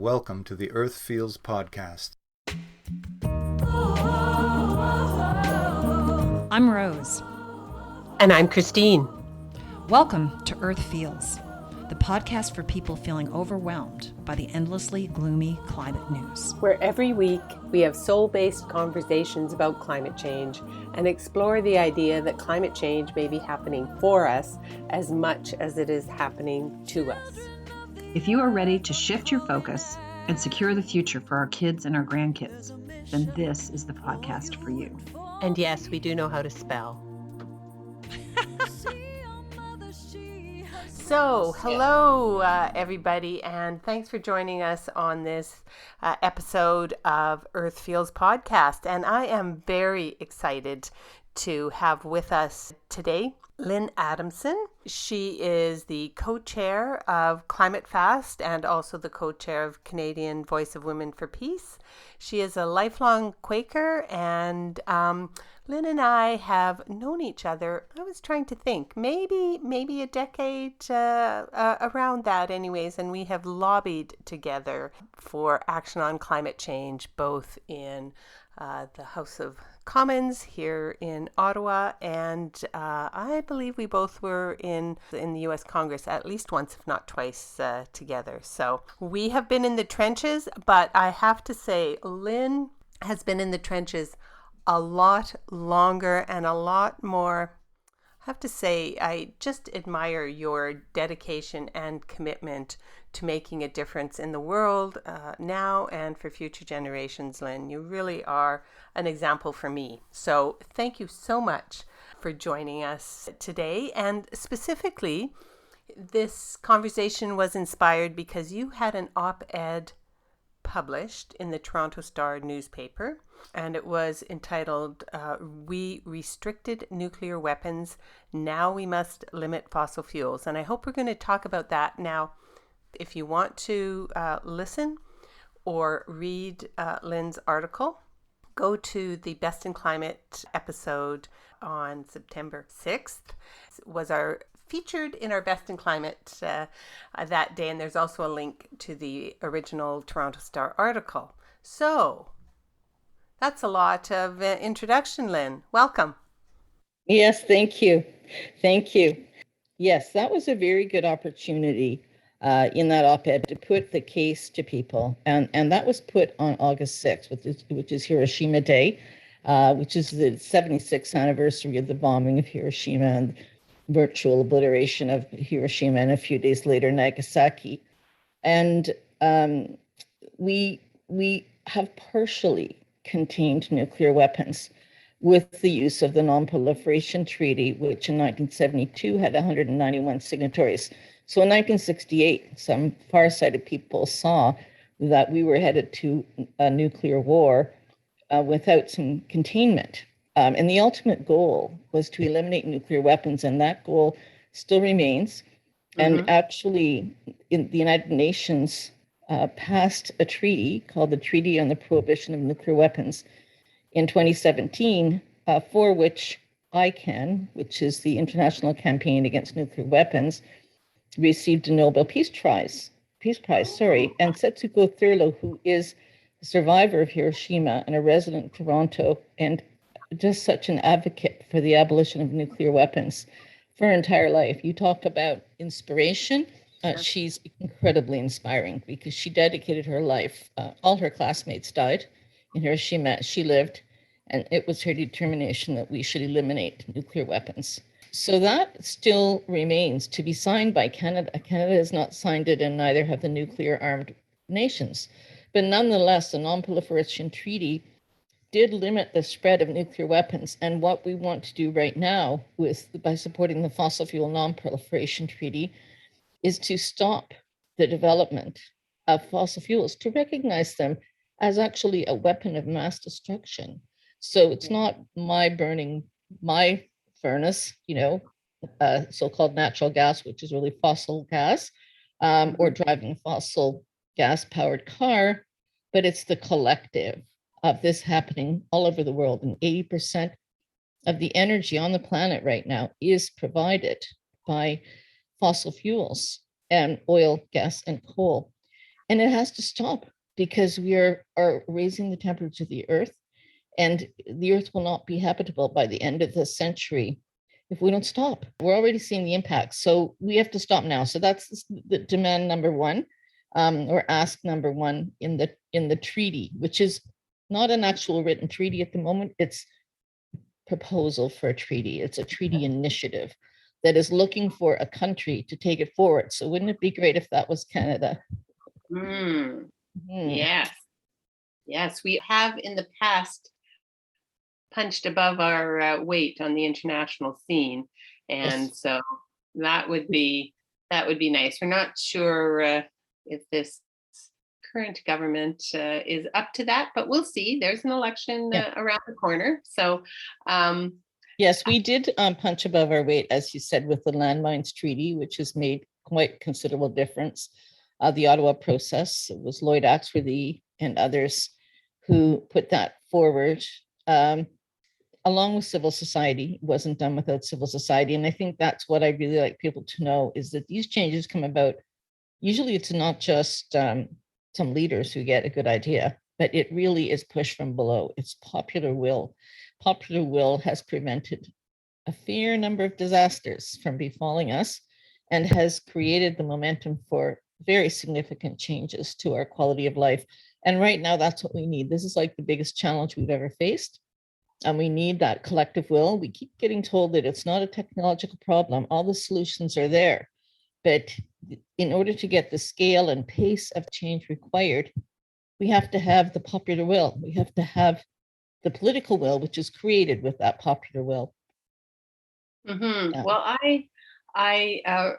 welcome to the Earth Feels podcast. I'm Rose. And I'm Christine. Welcome to Earth Feels, the podcast for people feeling overwhelmed by the endlessly gloomy climate news. Where every week we have soul-based conversations about climate change and explore the idea that climate change may be happening for us as much as it is happening to us. If you are ready to shift your focus and secure the future for our kids and our grandkids, then this is the podcast for you. And yes, we do know how to spell. So, hello everybody, and thanks for joining us on this episode of Earth Feels podcast. And I am very excited to have with us today Lyn Adamson. She is the co-chair of Climate Fast and also the co-chair of Canadian Voice of Women for Peace. She is a lifelong Quaker, and Lyn and I have known each other, I was trying to think, maybe a decade around that anyways, and we have lobbied together for action on climate change, both in the House of Commons here in Ottawa, and I believe we both were in the U.S. Congress at least once, if not twice, together. So we have been in the trenches, but I have to say, Lyn has been in the trenches a lot longer and a lot more. I have to say, I just admire your dedication and commitment to making a difference in the world now and for future generations, Lyn. You really are an example for me. So thank you so much for joining us today. And specifically, this conversation was inspired because you had an op-ed published in the Toronto Star newspaper, and it was entitled, "We Restricted Nuclear Weapons, Now We Must Limit Fossil Fuels." And I hope we're going to talk about that now. If you want to listen or read Lyn's article, go to the Best in Climate episode on September 6th. It was featured in our Best in Climate that day, and there's also a link to the original Toronto Star article. So that's a lot of introduction, Lyn. Welcome. Yes, thank you. Thank you. Yes, that was a very good opportunity in that op-ed to put the case to people. And that was put on August 6th, which is Hiroshima Day, which is the 76th anniversary of the bombing of Hiroshima and virtual obliteration of Hiroshima, and a few days later, Nagasaki. And we have partially contained nuclear weapons with the use of the Non-Proliferation Treaty, which in 1972 had 191 signatories. So in 1968, some far-sighted people saw that we were headed to a nuclear war without some containment. And the ultimate goal was to eliminate nuclear weapons, and that goal still remains. Mm-hmm. And actually, in the United Nations passed a treaty called the Treaty on the Prohibition of Nuclear Weapons in 2017, for which ICAN, which is the International Campaign Against Nuclear Weapons, received a Nobel Peace Prize. And Setsuko Thurlow, who is a survivor of Hiroshima and a resident of Toronto, and just such an advocate for the abolition of nuclear weapons for her entire life. You talk about inspiration. She's incredibly inspiring because she dedicated her life. All her classmates died in Hiroshima. She lived, and it was her determination that we should eliminate nuclear weapons. So that still remains to be signed by Canada. Canada has not signed it, and neither have the nuclear armed nations. But nonetheless, the Non-Proliferation Treaty did limit the spread of nuclear weapons. And what we want to do right now by supporting the Fossil Fuel Non-Proliferation Treaty is to stop the development of fossil fuels, to recognize them as actually a weapon of mass destruction. So it's not burning my furnace, so-called natural gas, which is really fossil gas, or driving a fossil gas-powered car, but it's the collective of this happening all over the world. And 80% of the energy on the planet right now is provided by fossil fuels and oil, gas, and coal. And it has to stop because we are raising the temperature of the Earth, and the Earth will not be habitable by the end of the century if we don't stop. We're already seeing the impacts. So we have to stop now. So that's the demand number one, or ask number one in the treaty, which is not an actual written treaty at the moment. It's proposal for a treaty. It's a treaty initiative that is looking for a country to take it forward. So wouldn't it be great if that was Canada? Yes. Yes, we have in the past punched above our weight on the international scene, and Yes. so that would be nice. We're not sure if this current government is up to that, but we'll see. There's an election around the corner, so yes, we did punch above our weight, as you said, with the landmines treaty, which has made quite considerable difference. The Ottawa process, it was Lloyd Axworthy and others who put that forward, along with civil society. It wasn't done without civil society. And I think that's what I really like people to know, is that these changes come about. Usually it's not just some leaders who get a good idea, but it really is pushed from below. It's popular will. Popular will has prevented a fair number of disasters from befalling us and has created the momentum for very significant changes to our quality of life. And right now, that's what we need. This is like the biggest challenge we've ever faced. And we need that collective will. We keep getting told that it's not a technological problem. All the solutions are there. But in order to get the scale and pace of change required, we have to have the popular will. We have to have the political will, which is created with that popular will. Well, I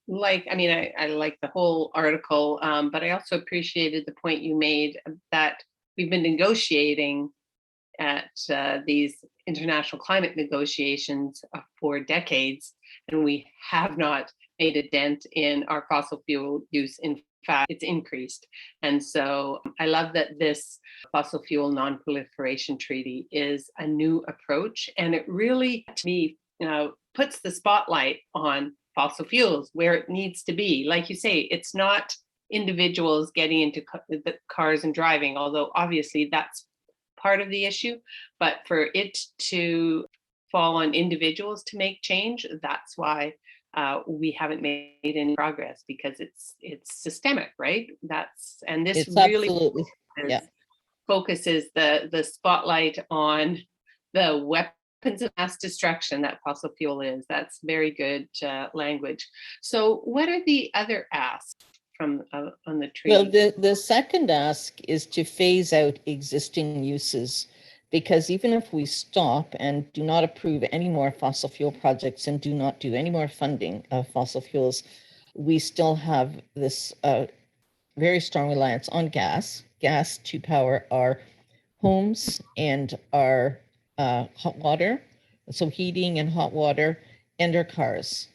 like, I mean, I like the whole article, but I also appreciated the point you made that we've been negotiating at these international climate negotiations for decades, and we have not made a dent in our fossil fuel use. In fact, it's increased. And so I love that this Fossil Fuel Non-Proliferation Treaty is a new approach, and it really, to me, puts the spotlight on fossil fuels where it needs to be. Like you say, it's not individuals getting into the cars and driving, although obviously that's part of the issue, but for it to fall on individuals to make change, that's why we haven't made any progress, because it's systemic, right? And this It's really absolutely, focuses the spotlight on the weapons of mass destruction that fossil fuel is. That's very good language. So what are the other asks from on the treaty? Well, the second ask is to phase out existing uses, because even if we stop and do not approve any more fossil fuel projects and do not do any more funding of fossil fuels, we still have this very strong reliance on gas to power our homes and our hot water, so heating and hot water, and our cars.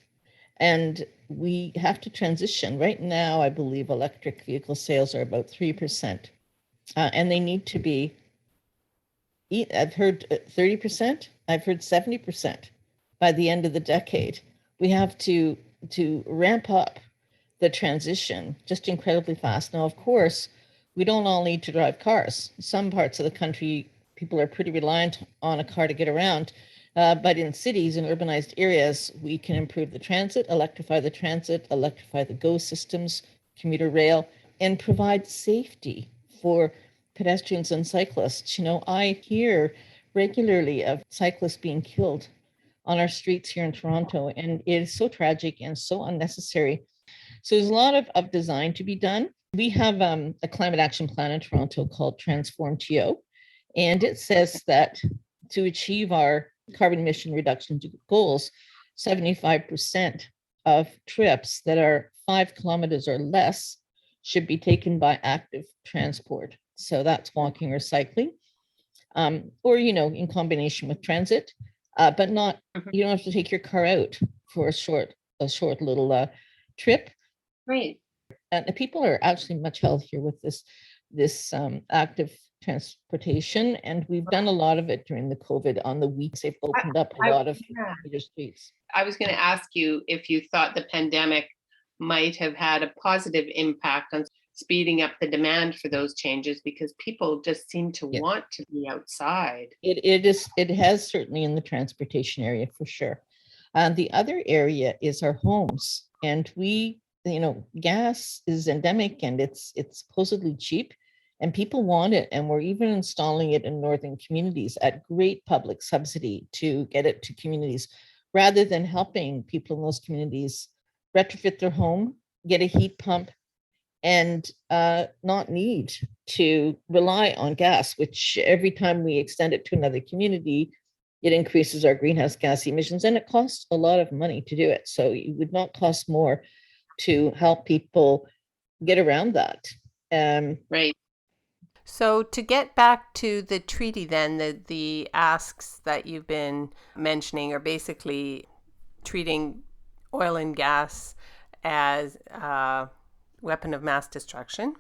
And we have to transition. Right now, I believe electric vehicle sales are about 3%, and they need to be, I've heard 30%, I've heard 70% by the end of the decade. We have to ramp up the transition just incredibly fast. Now, of course, we don't all need to drive cars. Some parts of the country, people are pretty reliant on a car to get around. But in cities and urbanized areas, we can improve the transit, electrify the GO systems, commuter rail, and provide safety for pedestrians and cyclists. You know, I hear regularly of cyclists being killed on our streets here in Toronto, and it is so tragic and so unnecessary. So there's a lot of design to be done. We have a climate action plan in Toronto called Transform TO, and it says that to achieve our carbon emission reduction goals, 75% of trips that are 5 kilometers or less should be taken by active transport. So that's walking or cycling, or, you know, in combination with transit, but not, you don't have to take your car out for a short little trip. Right. And people are actually much healthier with this active transportation, and we've done a lot of it during the COVID. On the weeks, they've opened up a lot of major streets. I was going to ask you if you thought the pandemic might have had a positive impact on speeding up the demand for those changes because people just seem to want to be outside. It has certainly in the transportation area for sure. The other area is our homes, and gas is endemic and it's supposedly cheap, and people want it, and we're even installing it in northern communities at great public subsidy to get it to communities, rather than helping people in those communities retrofit their home, get a heat pump, and not need to rely on gas, which every time we extend it to another community, it increases our greenhouse gas emissions, and it costs a lot of money to do it. So it would not cost more to help people get around that. Right. So to get back to the treaty then, the asks that you've been mentioning are basically treating oil and gas as a weapon of mass destruction.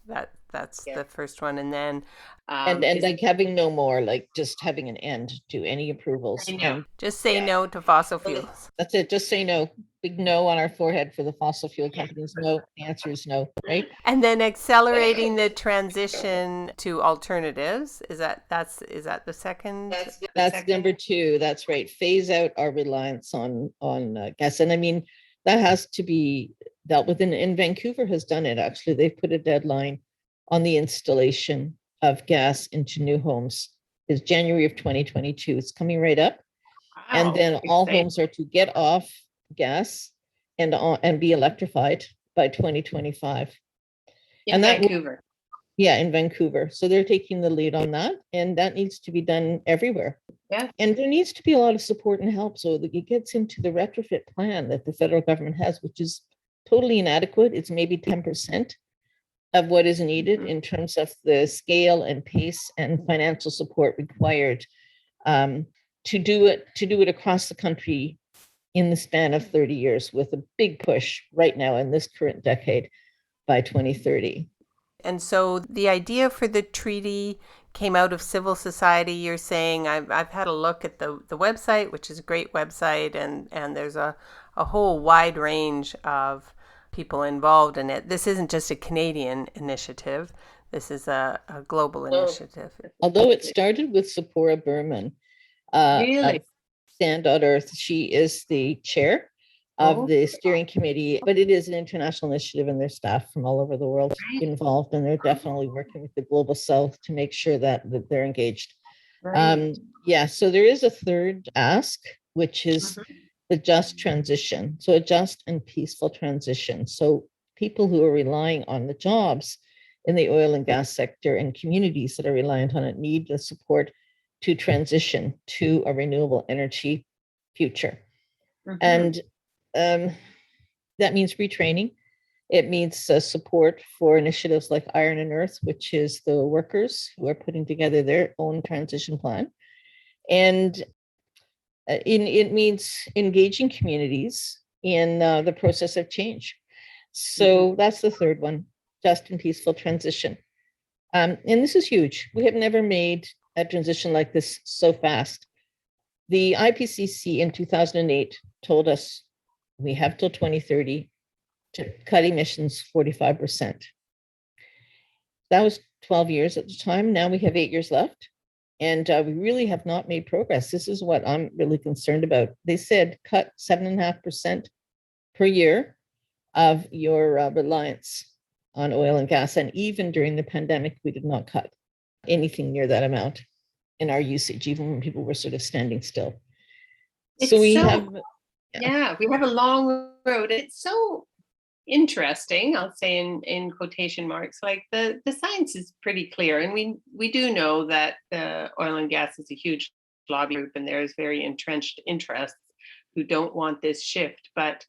That's the first one. And then and like having no more, like just having an end to any approvals. And just say no to fossil fuels. That's it. Just say no. Big no on our forehead for the fossil fuel companies. No, the answer is no, right? And then accelerating the transition to alternatives. Is that the second? That's number 2. That's right. Phase out our reliance on gas. And I mean, that has to be dealt with. And Vancouver has done it. Actually, they've put a deadline on the installation of gas into new homes. Is January of 2022. It's coming right up. Wow, and then all homes are to get off gas and be electrified by 2025. In Vancouver. In Vancouver. So they're taking the lead on that, and that needs to be done everywhere. Yeah. And there needs to be a lot of support and help so that it gets into the retrofit plan that the federal government has, which is totally inadequate. It's maybe 10% of what is needed in terms of the scale and pace and financial support required to do it across the country in the span of 30 years, with a big push right now in this current decade by 2030. And so the idea for the treaty came out of civil society. You're saying I've had a look at the website, which is a great website, and there's a whole wide range of people involved in it. This isn't just a Canadian initiative. This is a global initiative. Although it started with Sephora Berman, really? Stand.Earth. She is the chair of the steering committee, but it is an international initiative, and there's staff from all over the world involved, and they're definitely working with the Global South to make sure that they're engaged. Right. So there is a third ask, which is the just transition. So a just and peaceful transition. So people who are relying on the jobs in the oil and gas sector and communities that are reliant on it need the support to transition to a renewable energy future. And that means retraining. It means support for initiatives like Iron and Earth, which is the workers who are putting together their own transition plan. And it means engaging communities in the process of change. So that's the third one, just and peaceful transition. And this is huge. We have never made a transition like this so fast. The IPCC in 2008 told us we have till 2030 to cut emissions 45%. That was 12 years at the time. Now we have 8 years left, and we really have not made progress. This is what I'm really concerned about. They said cut 7.5% per year of your reliance on oil and gas. And even during the pandemic, we did not cut anything near that amount in our usage, even when people were sort of standing still. We have a long road. It's so interesting, I'll say in quotation marks. Like the science is pretty clear, and we do know that oil and gas is a huge lobby group, and there's very entrenched interests who don't want this shift, but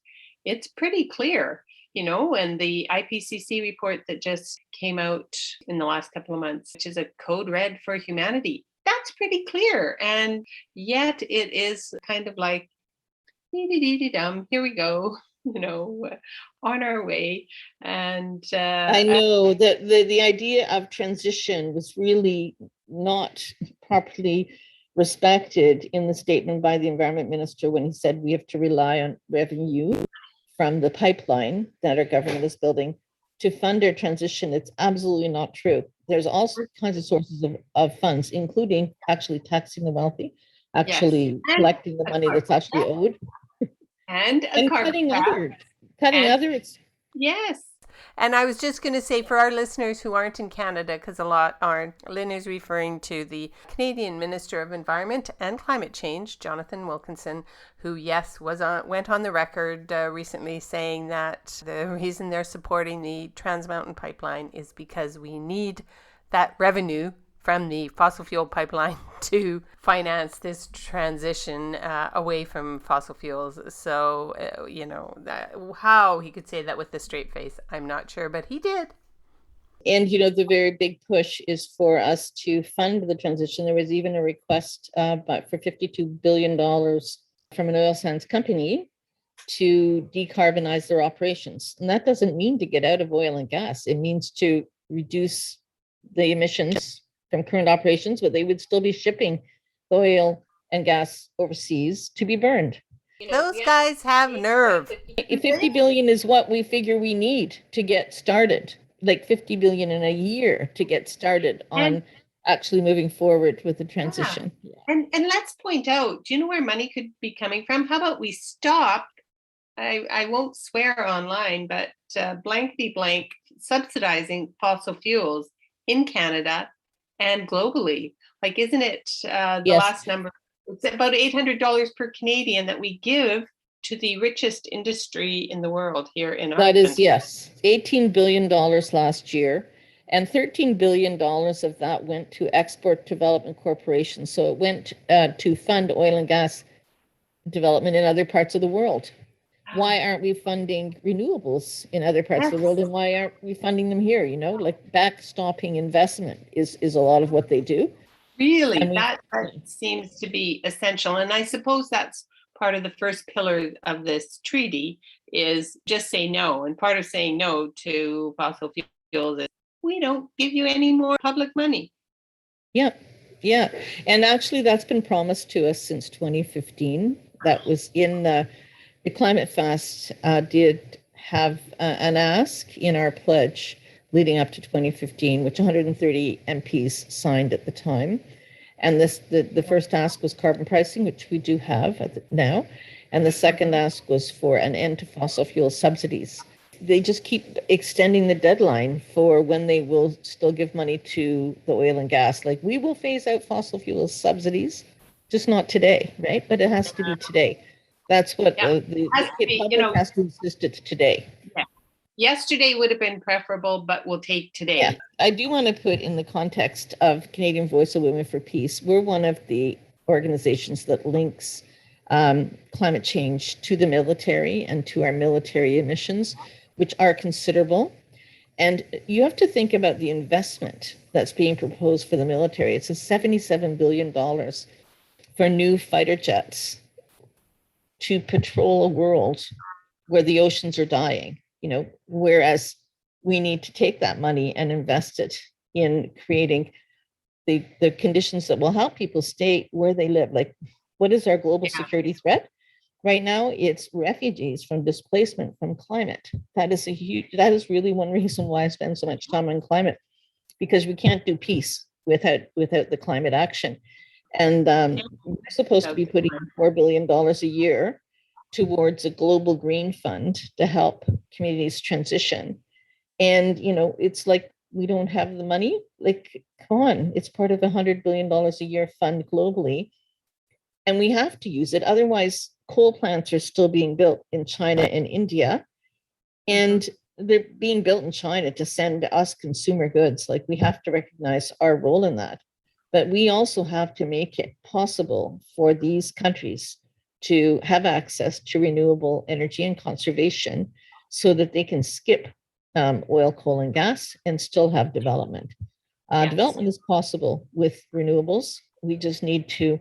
it's pretty clear, and the IPCC report that just came out in the last couple of months, which is a code red for humanity, that's pretty clear. And yet it is kind of like, here we go, on our way. And I know that the idea of transition was really not properly respected in the statement by the environment minister when he said we have to rely on revenue from the pipeline that our government is building to fund our transition. It's absolutely not true. There's all kinds of sources of funds, including actually taxing the wealthy, actually collecting the money that's actually owed, and cutting other. Yes. And I was just going to say, for our listeners who aren't in Canada, because a lot aren't, Lyn is referring to the Canadian Minister of Environment and Climate Change, Jonathan Wilkinson, who, yes, went on the record recently saying that the reason they're supporting the Trans Mountain Pipeline is because we need that revenue from the fossil fuel pipeline to finance this transition away from fossil fuels. So, how he could say that with a straight face, I'm not sure, but he did. And, the very big push is for us to fund the transition. There was even a request for $52 billion from an oil sands company to decarbonize their operations. And that doesn't mean to get out of oil and gas. It means to reduce the emissions from current operations, but they would still be shipping oil and gas overseas to be burned. Those guys have nerve. 50 billion is what we figure we need to get started, like 50 billion in a year to get started on actually moving forward with the transition. Yeah. And let's point out, do you know where money could be coming from? How about we stop, I won't swear online, but blankety blank subsidizing fossil fuels in Canada and globally. Like, isn't it last number? It's about $800 per Canadian that we give to the richest industry in the world here in our country. That is, yes, $18 billion last year. And $13 billion of that went to export development corporations. So it went to fund oil and gas development in other parts of the world. Why aren't we funding renewables in other parts of the world? And why aren't we funding them here? Like backstopping investment is a lot of what they do. Really, that seems to be essential. And I suppose that's part of the first pillar of this treaty is just say no. And part of saying no to fossil fuels is we don't give you any more public money. Yeah. And actually that's been promised to us since 2015. That was in the Climate Fast did have an ask in our pledge leading up to 2015, which 130 MPs signed at the time. And the first ask was carbon pricing, which we do have now. And the second ask was for an end to fossil fuel subsidies. They just keep extending the deadline for when they will still give money to the oil and gas. Like, we will phase out fossil fuel subsidies, just not today, right? But it has to be today. That's what the public has to insist it today. Yeah. Yesterday would have been preferable, but we'll take today. Yeah. I do want to put in the context of Canadian Voice of Women for Peace, we're one of the organizations that links climate change to the military and to our military emissions, which are considerable. And you have to think about the investment that's being proposed for the military. It's a $77 billion for new fighter jets to patrol a world where the oceans are dying, whereas we need to take that money and invest it in creating the conditions that will help people stay where they live. Like, what is our global security threat? Right now, it's refugees from displacement from climate. That is really one reason why I spend so much time on climate, because we can't do peace without the climate action. And we're supposed to be putting $4 billion a year towards a global green fund to help communities transition. And, it's like, we don't have the money. Like, come on, it's part of $100 billion a year fund globally. And we have to use it. Otherwise, coal plants are still being built in China and India. And they're being built in China to send us consumer goods. Like, we have to recognize our role in that. But we also have to make it possible for these countries to have access to renewable energy and conservation so that they can skip oil, coal, and gas and still have development. Development is possible with renewables. We just need to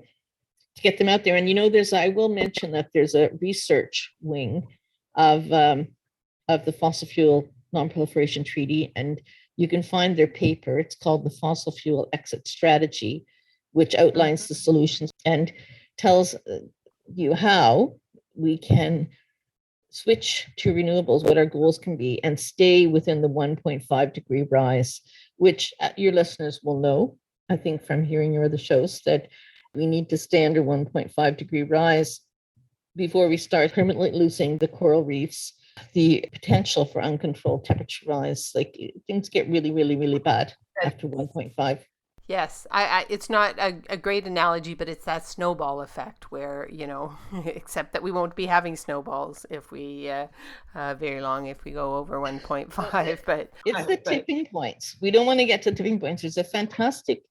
get them out there. And, I will mention that there's a research wing of the Fossil Fuel Non-Proliferation Treaty, and you can find their paper. It's called the Fossil Fuel Exit Strategy, which outlines the solutions and tells you how we can switch to renewables, what our goals can be, and stay within the 1.5 degree rise, which your listeners will know, I think, from hearing your other shows, that we need to stay under 1.5 degree rise before we start permanently losing the coral reefs, the potential for uncontrolled temperature rise. Like things get really, really, really bad after 1.5. Yes, it's not a great analogy, but it's that snowball effect where, except that we won't be having snowballs if we, very long if we go over 1.5, but it's the tipping points. We don't want to get to tipping points. There's a fantastic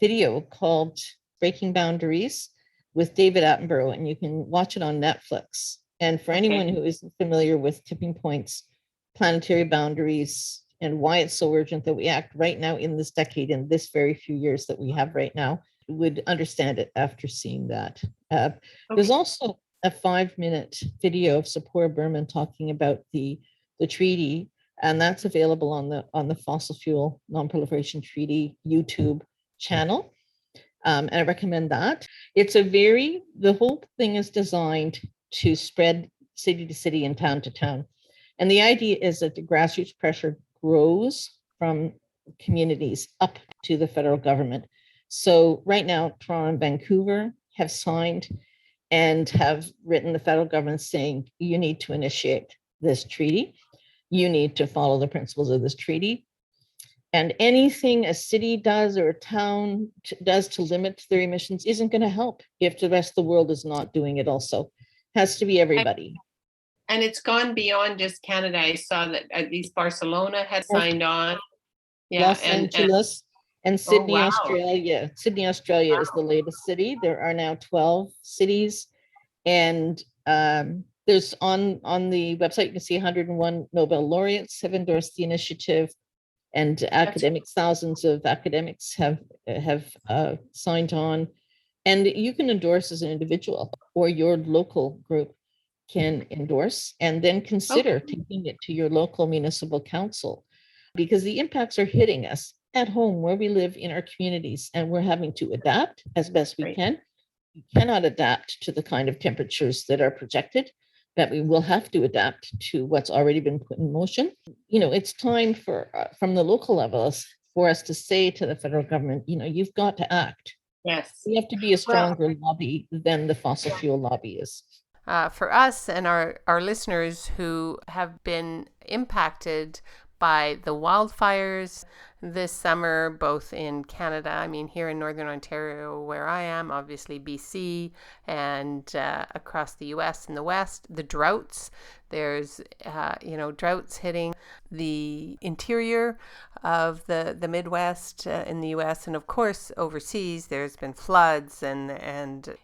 video called Breaking Boundaries with David Attenborough, and you can watch it on Netflix. And for anyone who isn't familiar with tipping points, planetary boundaries, and why it's so urgent that we act right now in this decade, in this very few years that we have right now, would understand it after seeing that. There's also a 5-minute video of Sapura Berman talking about the treaty, and that's available on the Fossil Fuel Non-Proliferation Treaty YouTube channel. And I recommend that. The whole thing is designed to spread city to city and town to town. And the idea is that the grassroots pressure grows from communities up to the federal government. So right now, Toronto and Vancouver have signed and have written the federal government saying, you need to initiate this treaty. You need to follow the principles of this treaty. And anything a city does or a town does to limit their emissions isn't going to help if the rest of the world is not doing it also. It has to be everybody. And it's gone beyond just Canada. I saw that at least Barcelona had signed on. Yeah, Los Angeles and Sydney, Australia. Sydney, Australia is the latest city. There are now 12 cities. And there's on the website, you can see 101 Nobel laureates have endorsed the initiative. And thousands of academics have signed on. And you can endorse as an individual, or your local group can endorse and then consider taking it to your local municipal council, because the impacts are hitting us at home where we live in our communities, and we're having to adapt as best we can. We cannot adapt to the kind of temperatures that are projected, but we will have to adapt to what's already been put in motion. It's time for from the local levels for us to say to the federal government, you've got to act. Yes. We have to be a stronger lobby than the fossil fuel lobby is. For us and our listeners who have been impacted by the wildfires this summer, both in Canada, here in Northern Ontario where I am, obviously BC, and across the US in the West, the droughts. There's, droughts hitting the interior of the Midwest in the US, and of course overseas there's been floods and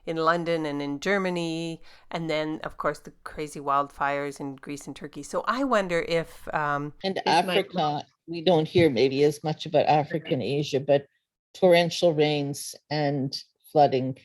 in London and in Germany, and then of course the crazy wildfires in Greece and Turkey. So I wonder if and Africa, we don't hear maybe as much about Africa and Asia, but torrential rains and flooding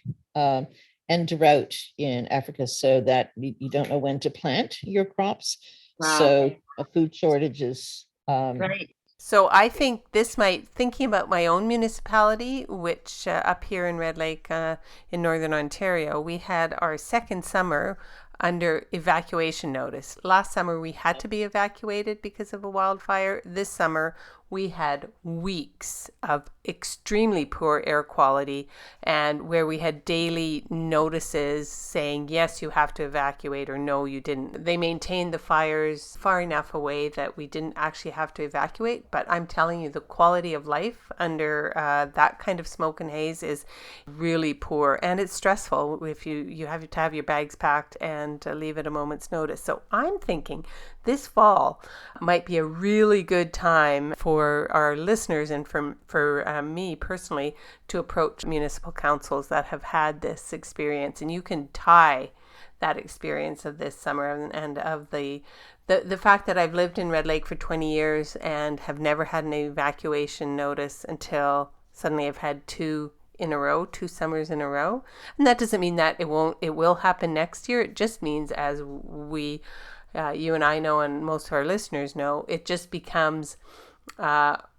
and drought in Africa, so that you don't know when to plant your crops. Wow. So food shortages. Right. So I think thinking about my own municipality, which up here in Red Lake in Northern Ontario, we had our second summer under evacuation notice. Last summer we had to be evacuated because of a wildfire. This summer we had weeks of extremely poor air quality, and where we had daily notices saying, yes, you have to evacuate, or no, you didn't. They maintained the fires far enough away that we didn't actually have to evacuate. But I'm telling you, the quality of life under that kind of smoke and haze is really poor, and it's stressful if you have to have your bags packed and leave at a moment's notice. So I'm thinking this fall might be a really good time for our listeners and for me personally to approach municipal councils that have had this experience. And you can tie that experience of this summer and of the fact that I've lived in Red Lake for 20 years and have never had an evacuation notice until suddenly I've had two summers in a row. And that doesn't mean that it will happen next year. It just means, as we you and I know, and most of our listeners know, it just becomes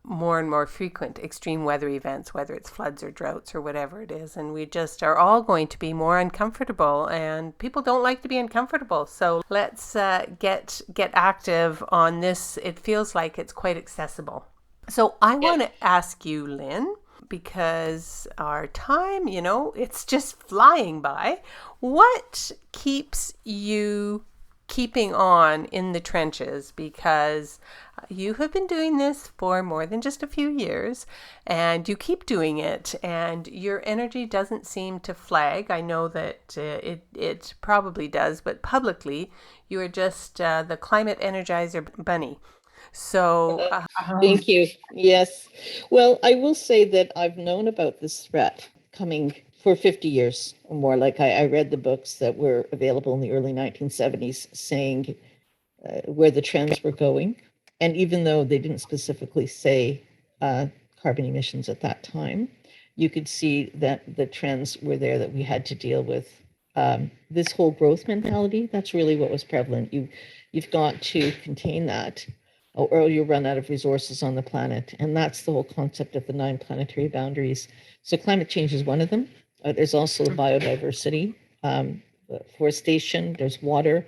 more and more frequent extreme weather events, whether it's floods or droughts or whatever it is. And we just are all going to be more uncomfortable, and people don't like to be uncomfortable. So let's get active on this. It feels like it's quite accessible. So I want to ask you, Lyn, because our time, it's just flying by. What keeps you keeping on in the trenches? Because you have been doing this for more than just a few years, and you keep doing it, and your energy doesn't seem to flag. I know that it probably does, but publicly you are just the climate energizer bunny. So Thank you. Yes. Well, I will say that I've known about this threat coming for 50 years or more. Like I read the books that were available in the early 1970s saying where the trends were going. And even though they didn't specifically say carbon emissions at that time, you could see that the trends were there, that we had to deal with this whole growth mentality. That's really what was prevalent. You've got to contain that, or you'll run out of resources on the planet. And that's the whole concept of the 9 planetary boundaries. So climate change is one of them. There's also biodiversity, forestation, there's water.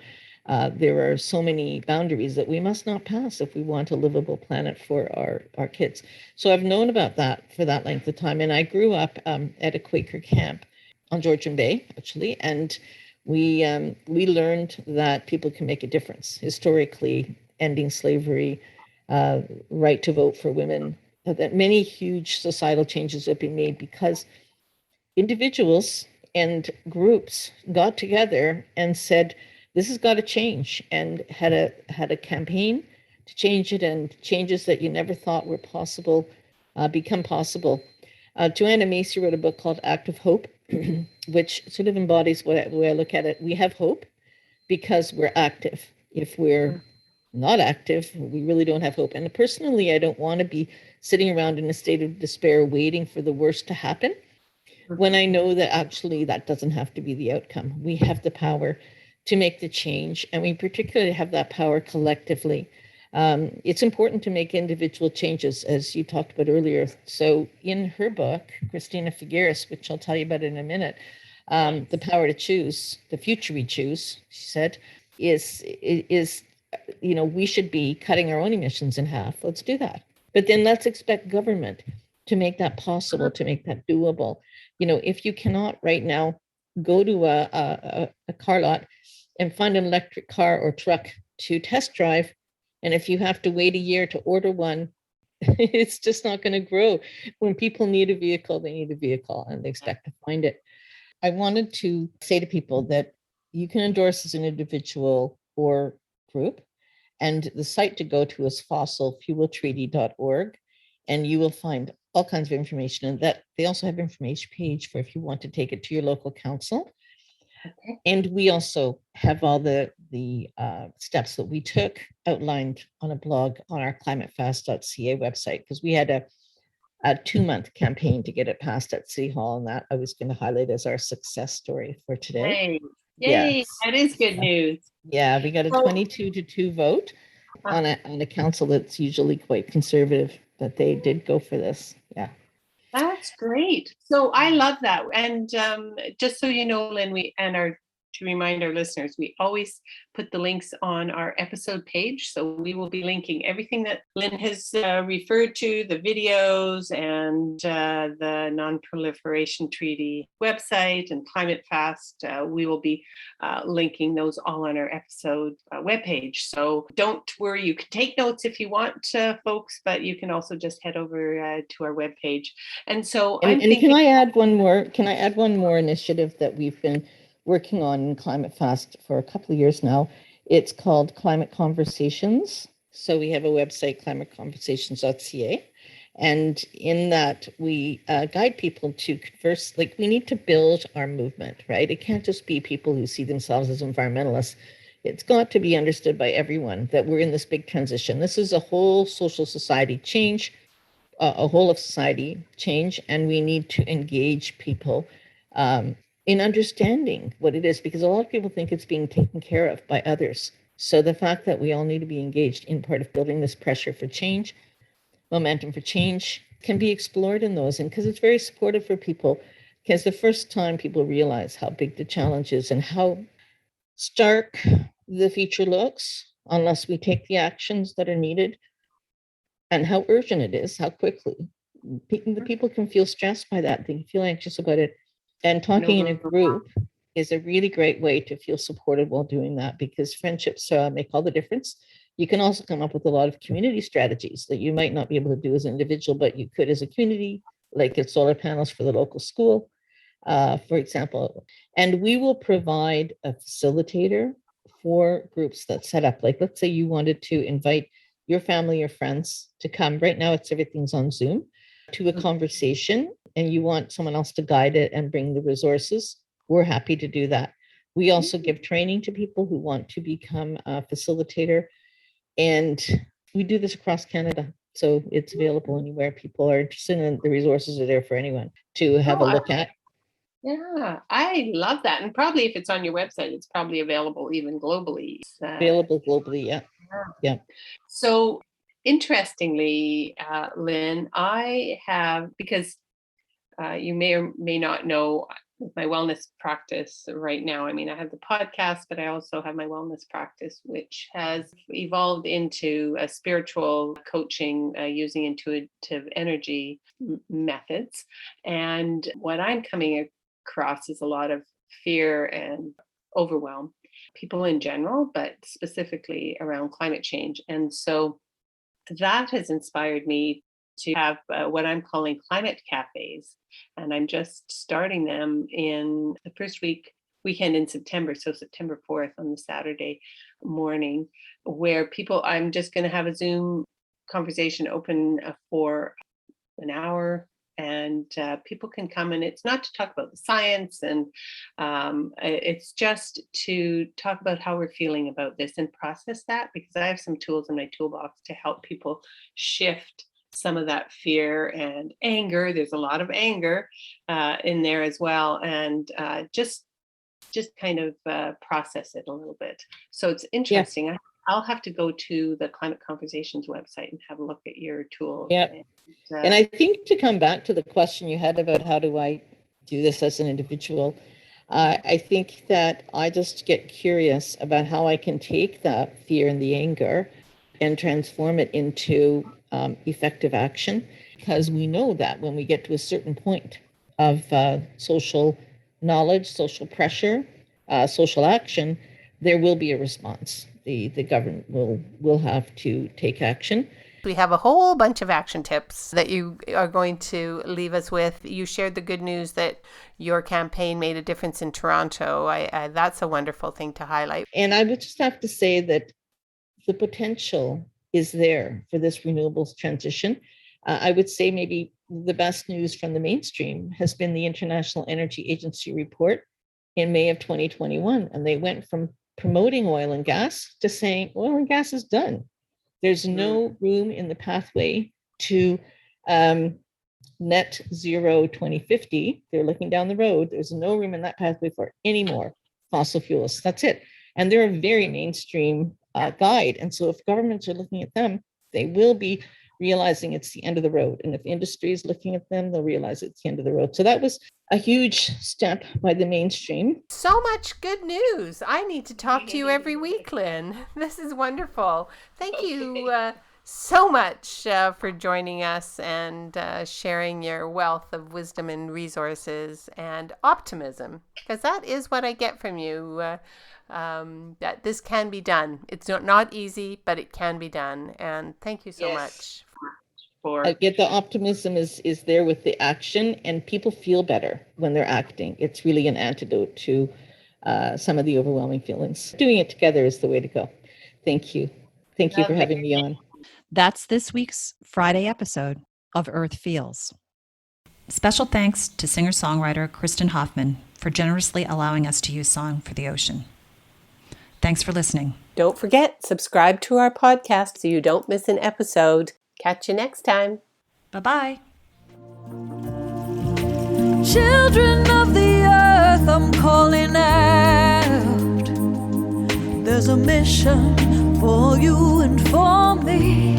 There are so many boundaries that we must not pass if we want a livable planet for our kids. So I've known about that for that length of time. And I grew up at a Quaker camp on Georgian Bay, actually. And we learned that people can make a difference. Historically, ending slavery, right to vote for women, that many huge societal changes have been made because individuals and groups got together and said, this has got to change, and had a campaign to change it, and changes that you never thought were possible become possible. Joanna Macy wrote a book called Act of Hope, which sort of embodies the way I look at it. We have hope because we're active. If we're not active, we really don't have hope. And personally, I don't want to be sitting around in a state of despair waiting for the worst to happen when I know that actually that doesn't have to be the outcome. We have the power to make the change, and we particularly have that power collectively. It's important to make individual changes, as you talked about earlier. So in her book, Christina Figueres, which I'll tell you about in a minute, The Power to Choose, the future we choose, she said, is we should be cutting our own emissions in half. Let's do that. But then let's expect government to make that possible, to make that doable. If you cannot right now go to a car lot and find an electric car or truck to test drive, and if you have to wait a year to order one, it's just not going to grow. When people need a vehicle, they need a vehicle, and they expect to find it. I wanted to say to people that you can endorse as an individual or group, and the site to go to is fossilfueltreaty.org, and you will find all kinds of information. And that they also have information page for if you want to take it to your local council. Okay. And we also have all the steps that we took outlined on a blog on our climatefast.ca website, because we had a 2-month campaign to get it passed at City Hall, and that I was going to highlight as our success story for today. Yay. That is good news. Yeah, we got a 22-2 vote on a council that's usually quite conservative, but they did go for this. Yeah. That's great. So I love that. And just so you know, Lyn, to remind our listeners, we always put the links on our episode page. So we will be linking everything that Lyn has referred to, the videos and the Non-Proliferation Treaty website and Climate Fast. We will be linking those all on our episode webpage. So don't worry, you can take notes if you want, folks, but you can also just head over to our webpage. And so can I add one more? Can I add one more initiative that we've been working on in Climate Fast for a couple of years now? It's called Climate Conversations. So we have a website, climateconversations.ca. And in that, we guide people to converse. Like, we need to build our movement, right? It can't just be people who see themselves as environmentalists. It's got to be understood by everyone that we're in this big transition. This is a whole social society change, a whole of society change, and we need to engage people in understanding what it is, because a lot of people think it's being taken care of by others. So the fact that we all need to be engaged in part of building this pressure for change, momentum for change can be explored in those. And because it's very supportive for people, because the first time people realize how big the challenge is and how stark the future looks unless we take the actions that are needed, and how urgent it is, how quickly. The people can feel stressed by that. They can feel anxious about it. And talking in a group is a really great way to feel supported while doing that, because friendships make all the difference. You can also come up with a lot of community strategies that you might not be able to do as an individual, but you could as a community, like get solar panels for the local school, for example. And we will provide a facilitator for groups that set up. Like, let's say you wanted to invite your family or friends to come. Right now, everything's on Zoom, to a conversation, and you want someone else to guide it and bring the resources. We're happy to do that. We also give training to people who want to become a facilitator. And we do this across Canada. So it's available anywhere people are interested, and the resources are there for anyone to have a look at. Yeah, I love that. And probably if it's on your website, it's probably available even globally. Available globally, yeah. So interestingly, Lyn, I have, because you may or may not know, my wellness practice right now. I mean, I have the podcast, but I also have my wellness practice, which has evolved into a spiritual coaching using intuitive energy methods. And what I'm coming across is a lot of fear and overwhelm, people in general, but specifically around climate change. And so that has inspired me to have what I'm calling climate cafes. And I'm just starting them in the first weekend in September. So September 4th on the Saturday morning, where I'm just going to have a Zoom conversation open for an hour. And people can come, and it's not to talk about the science, and it's just to talk about how we're feeling about this and process that, because I have some tools in my toolbox to help people shift some of that fear and anger. There's a lot of anger in there as well, and just kind of process it a little bit. So it's interesting. Yeah. I'll have to go to the Climate Conversations website and have a look at your tool. Yeah. And I think, to come back to the question you had about how do I do this as an individual, I think that I just get curious about how I can take that fear and the anger and transform it into effective action, because we know that when we get to a certain point of social knowledge, social pressure, social action, there will be a response. The government will have to take action. We have a whole bunch of action tips that you are going to leave us with. You shared the good news that your campaign made a difference in Toronto. That's a wonderful thing to highlight. And I would just have to say that the potential is there for this renewables transition. I would say maybe the best news from the mainstream has been the International Energy Agency report in May of 2021. And they went from promoting oil and gas to saying oil and gas is done. There's no room in the pathway to net zero 2050. They're looking down the road. There's no room in that pathway for any more fossil fuels. That's it. And they're a very mainstream guide. And so if governments are looking at them, they will be realizing it's the end of the road. And if industry is looking at them, they'll realize it's the end of the road. So that was a huge step by the mainstream. So much good news. I need to talk to you every week, Lyn. This is wonderful. Thank you so much for joining us and sharing your wealth of wisdom and resources and optimism, because that is what I get from you, that this can be done. It's not easy, but it can be done. And thank you so much. I get the optimism is there with the action, and people feel better when they're acting. It's really an antidote to some of the overwhelming feelings. Doing it together is the way to go. Thank you. Thank you for having me on. That's this week's Friday episode of Earth Feels. Special thanks to singer-songwriter Kristen Hoffman for generously allowing us to use Song for the Ocean. Thanks for listening. Don't forget, subscribe to our podcast so you don't miss an episode. Catch you next time. Bye-bye. Children of the earth, I'm calling out. There's a mission for you and for me.